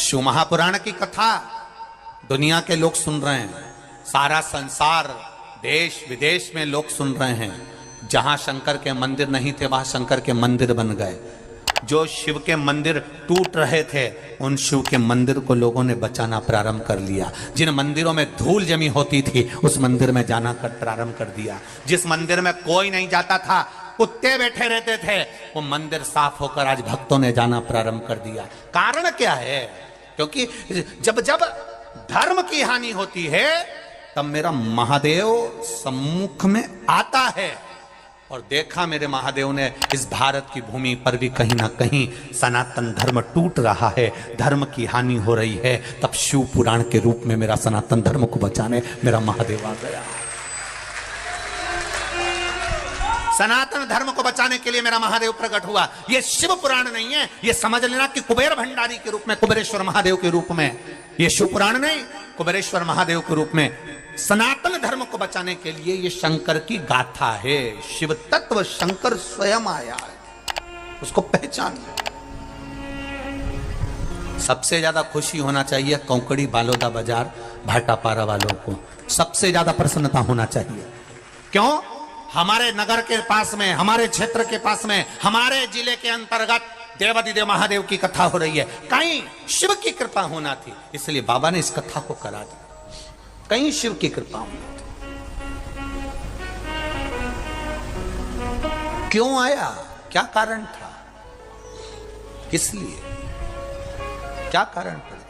शिव महापुराण की कथा दुनिया के लोग सुन रहे हैं, सारा संसार देश विदेश में लोग सुन रहे हैं। जहां शंकर के मंदिर नहीं थे वहां शंकर के मंदिर बन गए। जो शिव के मंदिर टूट रहे थे उन शिव के मंदिर को लोगों ने बचाना प्रारंभ कर लिया। जिन मंदिरों में धूल जमी होती थी उस मंदिर में जाना प्रारंभ कर दिया। जिस मंदिर में कोई नहीं जाता था, कुत्ते बैठे रहते थे, वो मंदिर साफ होकर आज भक्तों ने जाना प्रारंभ कर दिया। कारण क्या है? क्योंकि जब जब धर्म की हानि होती है तब मेरा महादेव सम्मुख में आता है। और देखा मेरे महादेव ने इस भारत की भूमि पर भी कहीं ना कहीं सनातन धर्म टूट रहा है, धर्म की हानि हो रही है। तब शिव पुराण के रूप में मेरा सनातन धर्म को बचाने मेरा महादेव आ गया। सनातन धर्म को बचाने के लिए मेरा महादेव प्रकट हुआ। यह शिव पुराण नहीं है, यह समझ लेना कि कुबेर भंडारी के रूप में, कुबेरेश्वर महादेव के रूप में। यह शिव पुराण नहीं, कुबेरेश्वर महादेव के रूप में सनातन धर्म को बचाने के लिए यह शंकर की गाथा है। शिव तत्व शंकर स्वयं आया है, उसको पहचान। सबसे ज्यादा खुशी होना चाहिए कौकड़ी बालोदा बाजार भाटापारा वालों को, सबसे ज्यादा प्रसन्नता होना चाहिए। क्यों? हमारे नगर के पास में, हमारे क्षेत्र के पास में, हमारे जिले के अंतर्गत देवादिदेव महादेव की कथा हो रही है। कहीं शिव की कृपा होना थी, इसलिए बाबा ने इस कथा को करा दिया। कहीं शिव की कृपा होना थी। क्यों आया? क्या कारण था? किस लिए? क्या कारण पड़ा?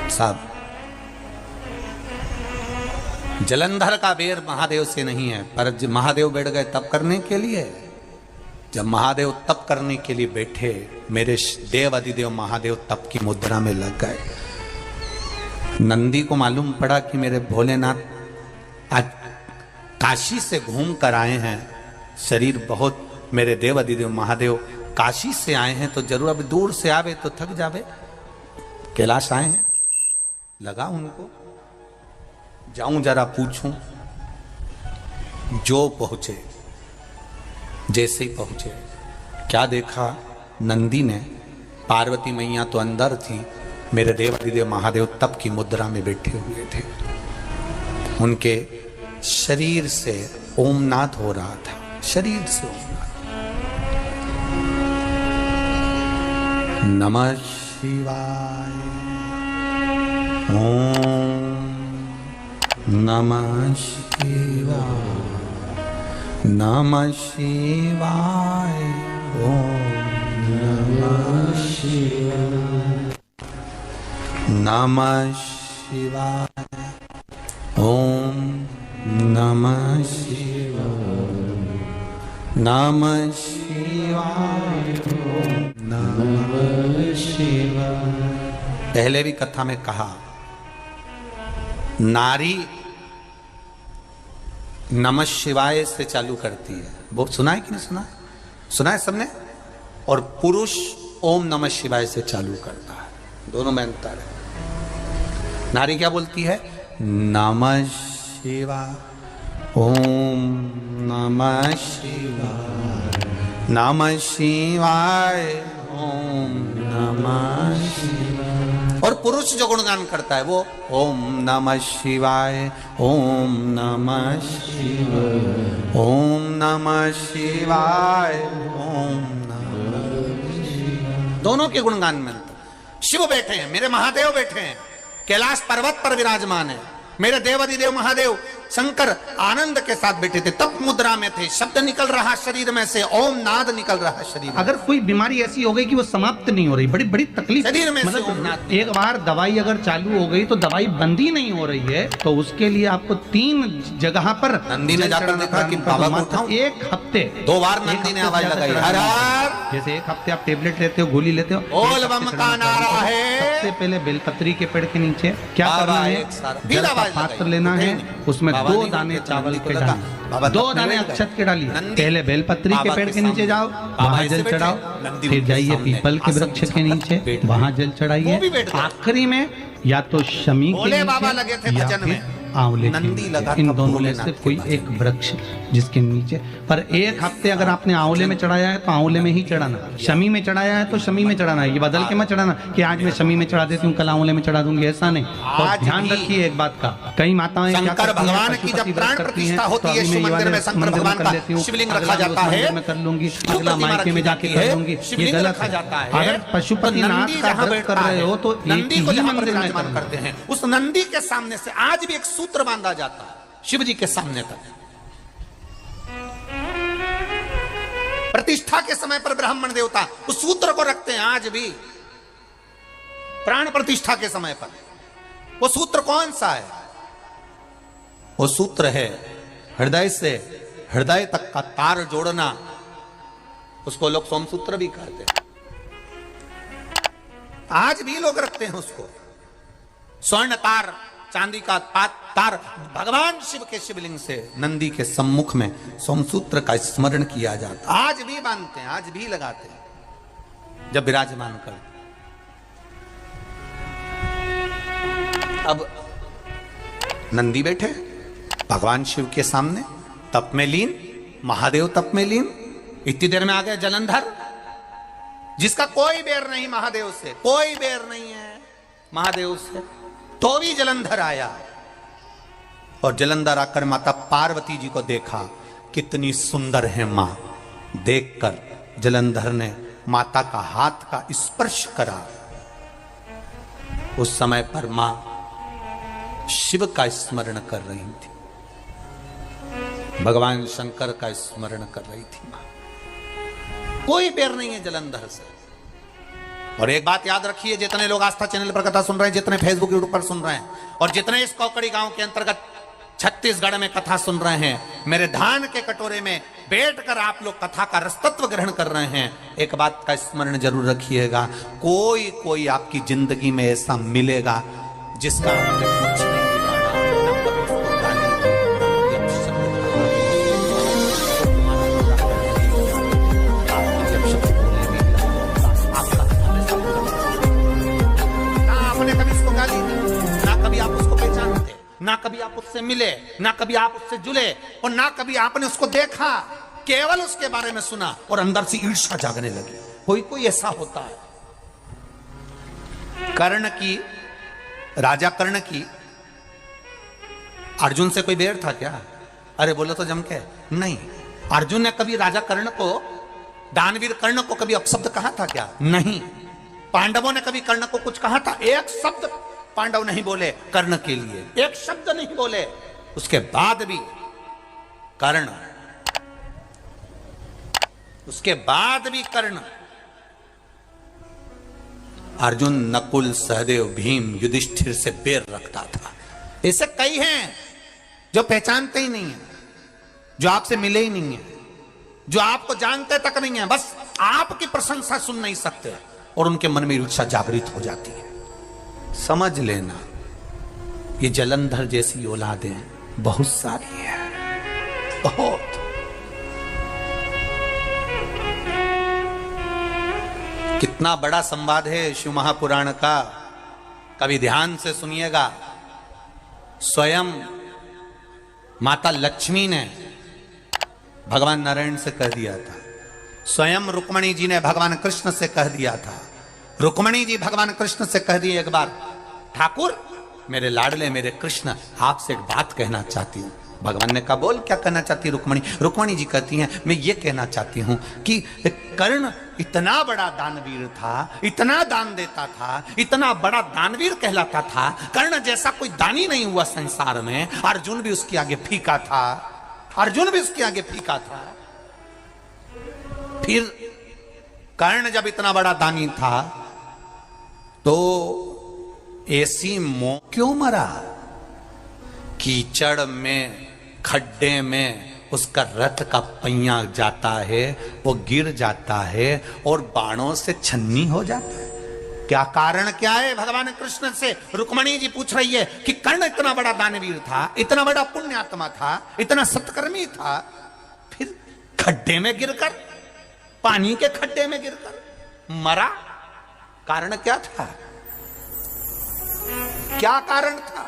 साहब, जलंधर का बेर महादेव से नहीं है, पर जब महादेव बैठ गए तप करने के लिए, जब महादेव तप करने के लिए बैठे, मेरे देव अधिदेव महादेव तप की मुद्रा में लग गए। नंदी को मालूम पड़ा कि मेरे भोलेनाथ आज काशी से घूम कर आए हैं, शरीर बहुत, मेरे देव अधिदेव महादेव काशी से आए हैं तो जरूर अब दूर से आवे तो थक जावे, कैलाश आए हैं। लगा उनको जाऊं जरा पूछूं। जो पहुंचे, जैसे ही पहुंचे, क्या देखा? नंदी ने, पार्वती मैया तो अंदर थी, मेरे देव अधिदेव महादेव तप की मुद्रा में बैठे हुए थे। उनके शरीर से ओमनाद हो रहा था, शरीर से ओमनाद। नमः शिवाय, ओम नमः शिवाय, नमः शिवाय, ओम नमः शिवाय, नमः शिवाय, ओम नमः शिवाय, नमः शिवाय, ओम नमः शिवाय। पहले भी कथा में कहा, नारी नमः शिवाय से चालू करती है। वो सुना है कि नहीं सुना? सुना है सबने? और पुरुष ओम नमः शिवाय से चालू करता है। दोनों में अंतर है। नारी क्या बोलती है? नमः शिवाय, ओम नमः शिवाय, नमः शिवाय, ओम नमः शिवाय। और पुरुष जो गुणगान करता है वो ओम नमः शिवाय, ओम नमः शिवाय, ओम नमः शिवाय, ओम नमः शिवाय। दोनों के गुणगान में शिव बैठे हैं, मेरे महादेव बैठे हैं, कैलाश पर्वत पर विराजमान है। मेरे देवादिदेव महादेव शंकर आनंद के साथ बैठे थे, तप मुद्रा में थे। शब्द निकल रहा शरीर में से, ओम नाद निकल रहा शरीर। अगर कोई बीमारी ऐसी हो गई कि वो समाप्त नहीं हो रही, बड़ी बड़ी तकलीफ शरीर में मतलब से ओम नाद। एक बार दवाई अगर चालू हो गई तो दवाई बंद ही नहीं हो रही है, तो उसके लिए आपको 3 जगह पर नंदी ने जाकर देखा कि बाबा को उठाऊं। एक हफ्ते 2 बार नंदी ने आवाज लगाई, हर हर। जैसे एक हफ्ते आप टेबलेट लेते हो, गोली लेते हो, बोल बम का नारा है। सबसे पहले बेलपत्री के पेड़ के नीचे क्या करना है? जल का पात्र लेना है, उसमें 2 दाने चावल के डालिए, 2 दाने अक्षत के डालिए। पहले बेलपत्री के पेड़ के नीचे जाओ, वहां जल चढ़ाओ, फिर जाइए पीपल के वृक्ष के नीचे, वहां जल चढ़ाइए। आखिरी में या तो शमी के नीचे या फिर आंवले के नंदी लगा नीचे। इन था दोनों में भोलेनाथ से के कोई भजन एक वृक्ष जिसके नीचे, पर एक हफ्ते अगर आपने आंवले में चढ़ाया है तो आंवले में ही चढ़ाना, शमी में चढ़ाया है तो शमी में चढ़ाना। ये बदल के मत चढ़ाना कि आज मैं शमी में चढ़ा देती हूँ कल आंवले में चढ़ा दूंगी, ऐसा नहीं। और ध्यान रखिए एक बात का, कई माताएं क्या शंकर करती हैं, भगवान की जब पशुपति प्राण व्रत करती प्रतिष्ठा हैं, होती तो है अभी मैं शिव ये मंदिर वाले में शंकर मंदिर में भगवान कर का लेती हूँ, शिवलिंग अगला रखा भी उस जाता है, मंदिर में कर लूंगी, शिव अगला प्रतिमा मायके में रखी जाके जाती कर है, लूंगी, ये शिवलिंग गलत रखा जाता है। है। अगर पशुपति तो नाथ नंदी का जहाँ व्रत कर बैठता रहे हो तो एक नंदी को ही जहाँ पर मंदिर में विराजमान करना। करते हैं, उस नंदी के सामने से आज भी एक सूत्र बांधा जाता है शिव जी के सामने तक। प्रतिष्ठा के समय पर ब्राह्मण देवता उस सूत्र को रखते हैं आज भी, प्राण प्रतिष्ठा के समय पर। वो सूत्र कौन सा है? वो सूत्र है हृदय से हृदय तक का तार जोड़ना, उसको लोग सोमसूत्र भी कहते हैं। आज भी लोग रखते हैं उसको, स्वर्ण तार, चांदी का तार भगवान शिव के शिवलिंग से नंदी के सम्मुख में सोमसूत्र का स्मरण किया जाता, आज भी बांधते हैं, आज भी लगाते हैं जब विराजमान कर। अब नंदी बैठे भगवान शिव के सामने तप में लीन, महादेव तप में लीन। इतनी देर में आ गए जलंधर, जिसका कोई बेर नहीं महादेव से, कोई बेर नहीं है महादेव से, तो भी जलंधर आया। और जलंधर आकर माता पार्वती जी को देखा, कितनी सुंदर है मां। देखकर जलंधर ने माता का हाथ का स्पर्श करा। उस समय पर मां शिव का स्मरण कर रही थी, भगवान शंकर का स्मरण कर रही थी मां। कोई बेर नहीं है जलंधर से। और एक बात याद रखिए, जितने लोग आस्था चैनल पर कथा सुन रहे हैं, जितने फेसबुक यूट्यूब पर सुन रहे हैं, और जितने इस कौकड़ी गांव के अंतर्गत छत्तीसगढ़ में कथा सुन रहे हैं, मेरे धान के कटोरे में बैठकर आप लोग कथा का रसतत्व ग्रहण कर रहे हैं, एक बात का स्मरण जरूर रखिएगा, कोई कोई आपकी जिंदगी में ऐसा मिलेगा जिसका आपने कुछ नहीं ना कभी आप उससे मिले, ना कभी आप उससे जुले, और ना कभी आपने उसको देखा, केवल उसके बारे में सुना और अंदर से ईर्ष्या जागने लगी। कोई कोई ऐसा होता है। कर्ण की, राजा कर्ण की अर्जुन से कोई बैर था क्या? अरे बोलो तो जम के नहीं। अर्जुन ने कभी राजा कर्ण को, दानवीर कर्ण को कभी अपशब्द कहा था क्या? नहीं। पांडवों ने कभी कर्ण को कुछ कहा था? एक शब्द पांडव नहीं बोले कर्ण के लिए, एक शब्द नहीं बोले। उसके बाद भी कर्ण, उसके बाद भी कर्ण, अर्जुन, नकुल, सहदेव, भीम, युधिष्ठिर से बैर रखता था। ऐसे कई हैं जो पहचानते ही नहीं है, जो आपसे मिले ही नहीं है, जो आपको जानते तक नहीं है, बस आपकी प्रशंसा सुन नहीं सकते और उनके मन में ईर्ष्या जागृत हो जाती है। समझ लेना, ये जलंधर जैसी औलादें बहुत सारी है, बहुत। कितना बड़ा संवाद है शिव महापुराण का, कभी ध्यान से सुनिएगा। स्वयं माता लक्ष्मी ने भगवान नारायण से कह दिया था, स्वयं रुक्मणी जी ने भगवान कृष्ण से कह दिया था। रुक्मणी जी भगवान कृष्ण से कह दिए एक बार, ठाकुर मेरे लाडले मेरे कृष्ण, आपसे एक बात कहना चाहती हूँ। भगवान ने कहा बोल, क्या कहना चाहती रुक्मणी? रुक्मणी जी कहती हैं, मैं ये कहना चाहती हूँ कि कर्ण इतना बड़ा दानवीर था, इतना दान देता था, इतना बड़ा दानवीर कहलाता था, कर्ण जैसा कोई दानी नहीं हुआ संसार में। अर्जुन भी उसके आगे फीका था, अर्जुन भी उसके आगे फीका था। फिर कर्ण जब इतना बड़ा दानी था तो ऐसी मौत क्यों मरा? कीचड़ में, खड्डे में उसका रथ का पहिया जाता है, वो गिर जाता है और बाणों से छन्नी हो जाता है। क्या कारण क्या है? भगवान कृष्ण से रुक्मणी जी पूछ रही है कि कर्ण इतना बड़ा दानवीर था, इतना बड़ा पुण्यात्मा था, इतना सत्कर्मी था, फिर खड्डे में गिरकर, पानी के खड्डे में गिरकर मरा। कारण क्या था? क्या कारण था?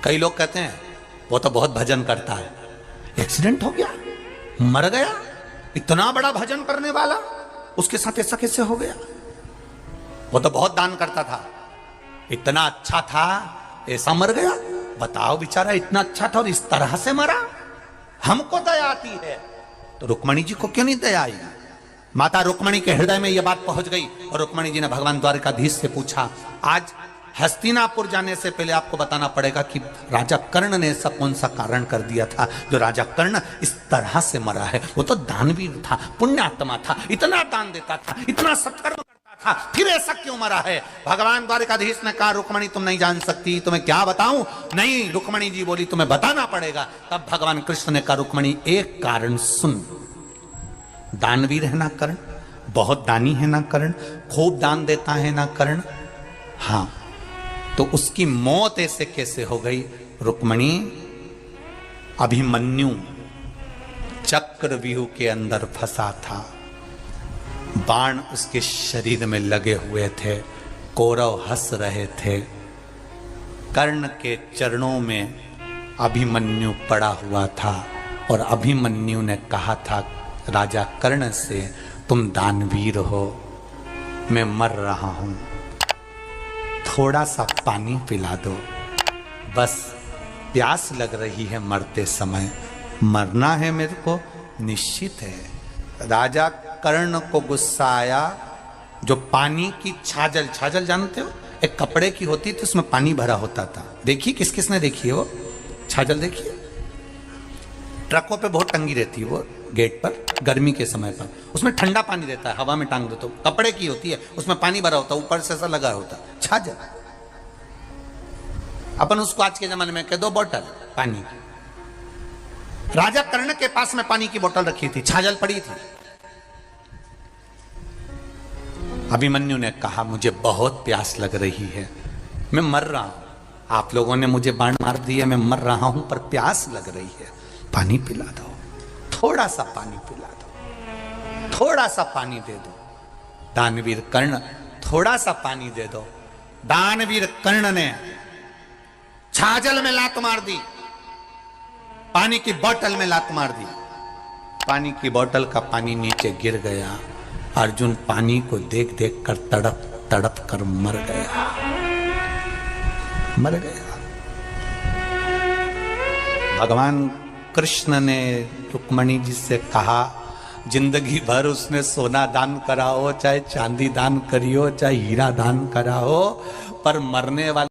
कई लोग कहते हैं वो तो बहुत भजन करता है, एक्सीडेंट हो गया, मर गया, इतना बड़ा भजन करने वाला, उसके साथ ऐसा कैसे हो गया? वो तो बहुत दान करता था, इतना अच्छा था, ऐसा मर गया। बताओ बेचारा इतना अच्छा था और इस तरह से मरा। हमको दया आती है तो रुक्मणी जी को क्यों नहीं दया आई? माता रुक्मणी के हृदय में यह बात पहुंच गई और रुक्मणी जी ने भगवान द्वारकाधीश से पूछा। आज हस्तिनापुर जाने से पहले आपको बताना पड़ेगा कि राजा कर्ण ने ऐसा कौन सा कारण कर दिया था जो राजा कर्ण इस तरह से मरा है। वो तो दानवीर था, पुण्यात्मा था, इतना दान देता था, इतना सत्कर्म करता था, फिर ऐसा क्यों मरा है? भगवान द्वारकाधीश ने कहा रुक्मणी तुम नहीं जान सकती, तुम्हें क्या बताऊं? नहीं, रुक्मणी जी बोली तुम्हें बताना पड़ेगा। तब भगवान कृष्ण ने कहा रुक्मणी एक कारण सुन, दानवीर है ना कर्ण, बहुत दानी है ना कर्ण, खूब दान देता है ना कर्ण, हाँ, तो उसकी मौत ऐसे कैसे हो गई? रुक्मणी, अभिमन्यु चक्रव्यूह के अंदर फंसा था, बाण उसके शरीर में लगे हुए थे, कौरव हंस रहे थे, कर्ण के चरणों में अभिमन्यु पड़ा हुआ था और अभिमन्यु ने कहा था राजा कर्ण से, तुम दानवीर हो, मैं मर रहा हूं, थोड़ा सा पानी पिला दो, बस प्यास लग रही है मरते समय, मरना है मेरे को निश्चित है। राजा कर्ण को गुस्सा आया। जो पानी की छाजल, छाजल जानते हो, एक कपड़े की होती थी, उसमें पानी भरा होता था, देखिए किस किस ने देखी है वो छाजल? देखिए ट्रकों पे बहुत टंगी रहती है वो गेट पर, गर्मी के समय पर, उसमें ठंडा पानी रहता है, हवा में टांग दो तो, कपड़े की होती है, उसमें पानी भरा होता है, ऊपर से ऐसा लगा होता है, छाजल। अपन उसको आज के जमाने में कह दो बोतल पानी। राजा कर्ण के पास में पानी की बोतल रखी थी, छाजल पड़ी थी। अभिमन्यु ने कहा मुझे बहुत प्यास लग रही है, मैं मर रहा हूं, आप लोगों ने मुझे बाण मार दिया, मैं मर रहा हूं, पर प्यास लग रही है, पानी पिला दो, थोड़ा सा पानी पिला दो, थोड़ा सा पानी दे दो। दानवीर कर्ण, थोड़ा सा पानी दे दो। दानवीर कर्ण ने छाजल में लात मार दी, पानी की बोतल में लात मार दी, पानी की बोतल का पानी नीचे गिर गया। अर्जुन पानी को देख देख कर तड़प तड़प कर मर गया, मर गया। भगवान कृष्ण ने रुक्मणी जी से कहा, जिंदगी भर उसने सोना दान करा हो, चाहे चांदी दान करी हो, चाहे हीरा दान करा हो, पर मरने वाले